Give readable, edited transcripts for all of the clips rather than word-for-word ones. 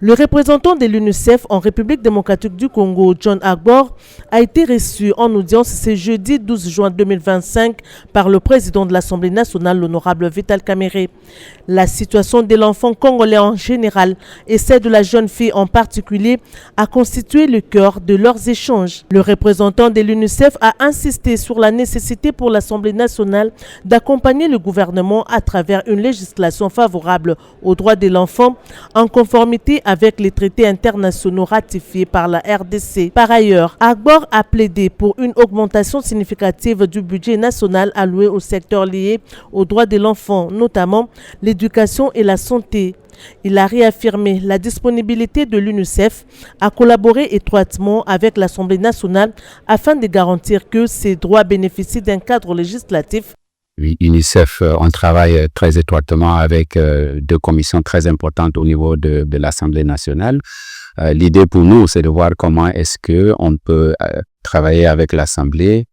Le représentant de l'UNICEF en République démocratique du Congo, John Agbor, a été reçu en audience ce jeudi 12 juin 2025 par le président de l'Assemblée nationale, l'honorable Vital Kamerhe. La situation de l'enfant congolais en général et celle de la jeune fille en particulier a constitué le cœur de leurs échanges. Le représentant de l'UNICEF a insisté sur la nécessité pour l'Assemblée nationale d'accompagner le gouvernement à travers une législation favorable aux droits de l'enfant en conformité avec les traités internationaux ratifiés par la RDC. Par ailleurs, Agbor a plaidé pour une augmentation significative du budget national alloué au secteur lié aux droits de l'enfant, notamment l'éducation et la santé. Il a réaffirmé la disponibilité de l'UNICEF à collaborer étroitement avec l'Assemblée nationale afin de garantir que ces droits bénéficient d'un cadre législatif. Oui, UNICEF, on travaille très étroitement avec deux commissions très importantes au niveau de l'Assemblée nationale. L'idée pour nous, c'est de voir comment est-ce qu'on peut travailler avec l'Assemblée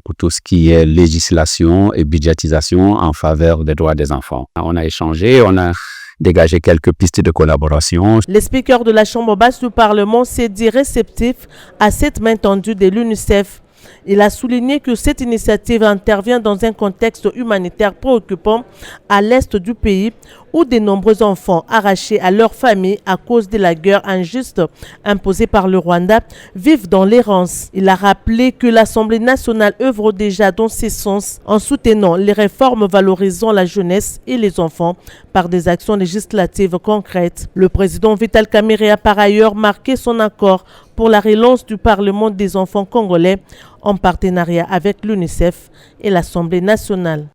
pour tout ce qui est législation et budgétisation en faveur des droits des enfants. On a échangé, on a dégagé quelques pistes de collaboration. Le speaker de la Chambre basse du Parlement s'est dit réceptif à cette main tendue de l'UNICEF. Il a souligné que cette initiative intervient dans un contexte humanitaire préoccupant à l'est du pays où de nombreux enfants arrachés à leur famille à cause de la guerre injuste imposée par le Rwanda vivent dans l'errance. Il a rappelé que l'Assemblée nationale œuvre déjà dans ce sens en soutenant les réformes valorisant la jeunesse et les enfants par des actions législatives concrètes. Le président Vital Kamerhe a par ailleurs marqué son accord pour la relance du Parlement des enfants congolais en partenariat avec l'UNICEF et l'Assemblée nationale.